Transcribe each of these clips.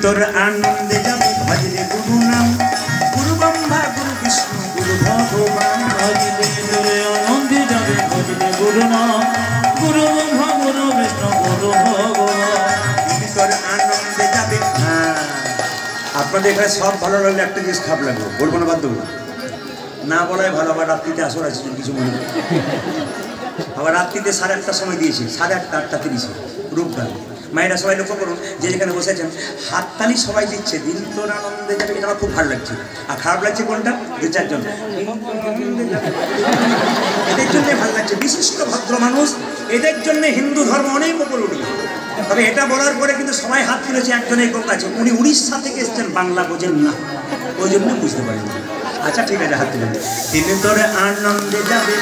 তোর আনন্দে যাবে ভজলে গুরু নাম, গুরু ব্রহ্মা গুরু বিষ্ণু গুরু ভগবান। ভজলে তোরে আনন্দে যাবে ভজলে গুরু নাম, গুরু ব্রহ্মা গুরু বিষ্ণু গুরু ভগবান। তিনি তোর আনন্দে যাবে। আপনাদের এখানে সব ভালো লাগলে একটা জিনিস খারাপ লাগলো, বলবো না, বাধ্য না বলাই ভালো। আবার রাত্রিতে আসর আছে কিছু মনে করি। আবার রাত্রিতে 8:30টার সময় দিয়েছি, 8:30, 8:30 রূপদান। মায়েরা সবাই লক্ষ্য করুন, যে যেখানে বসেছেন হাততালি সবাই দিচ্ছে, দিন তোর আনন্দে যাবে। এটা আমার খুব ভালো লাগছে। আর খারাপ লাগছে কোনটা? 2-4 জন এদের জন্য ভালো লাগছে। বিশিষ্ট ভদ্র মানুষ, এদের জন্য হিন্দু ধর্ম অনেক উপর উঠবে। তবে এটা বলার পরে কিন্তু সবাই হাত তুলেছে। একজনের লোক আছে, উনি উড়িষ্যা থেকে এসছেন, বাংলা বোঝেন না, ওই জন্য বুঝতে পারেন। আচ্ছা ঠিক আছে, হাত তুলেন। দিন তোর আনন্দে যাবে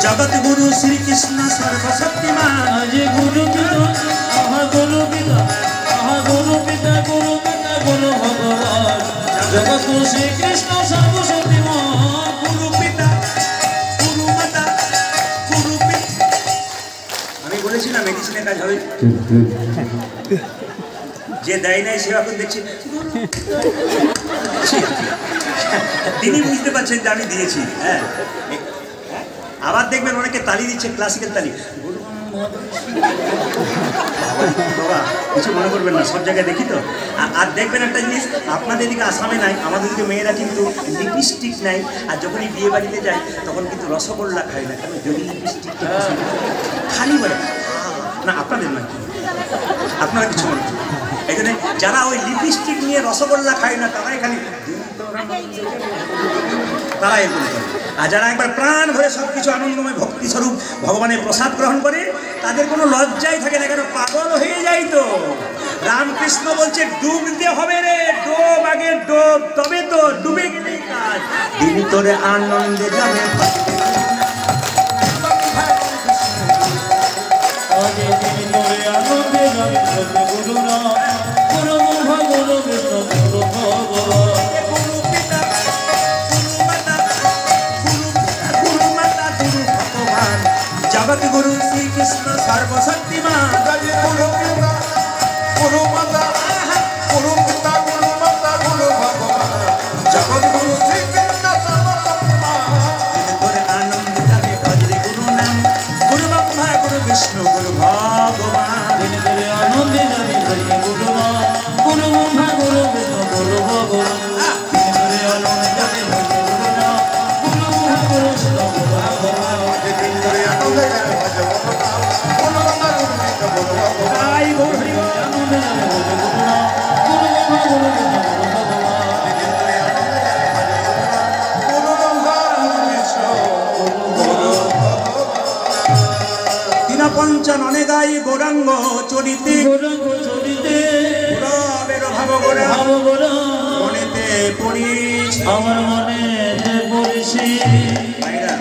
জগৎ গুরু শ্রীকৃষ্ণ সর্বশক্তিমান। যে গুরু পিতা আহা গুরু পিতা, আহা গুরু পিতা গুরু পিতা গুরু ভগবান। জগৎ গুরু শ্রীকৃষ্ণ সর্বশক্তিমান। গুরু পিতা গুরু মাতা গুরু পিতা। আমি বলেছিলাম মেডিসিনের কাজ হবে। যে দেয় নাই সেবা করে দেখছি, তিনি বুঝতে পারছেন যে আমি দিয়েছি। হ্যাঁ, আবার দেখবেন অনেকে তালি দিচ্ছে, ক্লাসিক্যাল তালি। বাবা কিছু মনে করবেন না, সব জায়গায় দেখি তো। আর দেখবেন একটা জিনিস, আপনাদের দিকে আসামে নাই, আমাদের দিকে মেয়েরা কিন্তু লিপস্টিক নাই। আর যখনই বিয়ে বাড়িতে যায় তখন কিন্তু রসগোল্লা খায় না, কেন? যদি লিপস্টিক খালি বলে না, আপনাদের নয়, আপনারা কিছু মনে করবেন। এই জন্য যারা ওই লিপস্টিক নিয়ে রসগোল্লা খায় না, তারাই খালি তারা এরকম করে। আর যারা একবার প্রাণ ভরে সব কিছু আনন্দময় ভক্তি স্বরূপ ভগবানের প্রসাদ গ্রহণ করে, তাদের কোনো লজ্জাই থাকে না, কেন? পাগল হয়ে যায় তো। রামকৃষ্ণ বলছে ডুবতে হবে রে, ডোব আগে ডোব, তবে তো ডুবে গেলেই কাজ। দিন তোরে আনন্দে যাবে আনন্দে যাবে গুরু নাম, গুরু ব্রহ্মা গুরু বিষ্ণু গুরু ভগবান। জগৎ গুরু শ্রীকৃষ্ণ সর্বশক্তিমান। গুরু পিতা গুরু মাতা গুরু পিতা গুরু মাতা গুরু ভগবান। জগৎ গুরু শ্রীকৃষ্ণ সর্বশক্তিমান। তোর আনন্দ যাবে ভজলে গুরু নাম, গুরু ব্রহ্মা গুরু বিষ্ণু গুরু ভগবান। তোরে আনন্দে যাবে ভজলে গুরু নাম, গুরু ব্রহ্মা গুরু বিষ্ণু গুরু ভগবান। তোরে আনন্দে যাবে ভজলে গুরু নাম, গুরু ব্রহ্মা গুরু বিষ্ণু গুরু ভগবান। তোরে আনন্দে যাবে ভজলে গুরু নাম, গুরু ব্রহ্মা গুরু বিষ্ণু গুরু ভগবান। তাই গৌর হরি বল। আনন্দে যাবে ভজলে গুরু নাম, গুরু ব্রহ্মা গুরু বিষ্ণু গুরু ভগবান। তোরে আনন্দে যাবে ভজলে গুরু নাম, গুরু ব্রহ্মা গুরু বিষ্ণু গুরু ভগবান। দীনপঞ্চননে গাই গৌরাঙ্গ চরিতে, গৌরাঙ্গ চরিতে গৌরবের ভাব গোরা ভাব গোরা মনেতে পড়িস। আমার মনে পড়েছি। ভাইরা,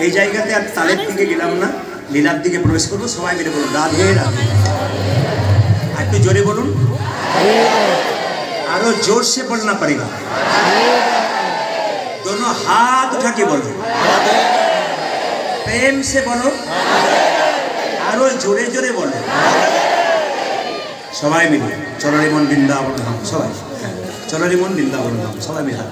এই জায়গাতে আর তালের দিকে গেলাম না, লীলার দিকে প্রবেশ করবো। সবাই মিলে বলুন রাধে রাধে। আর একটু জোরে বলুন, আরো जोर से बोलना पड़ेगा। दोनों हाथ उठा के बोलो, प्रेम से बोलो, आरो जोरे जोरे बोलो। सबाई मिले चलो रे मन बृंदावन धाम, सबाई चलो रे मन बृंदावन धाम, सबाई मिले।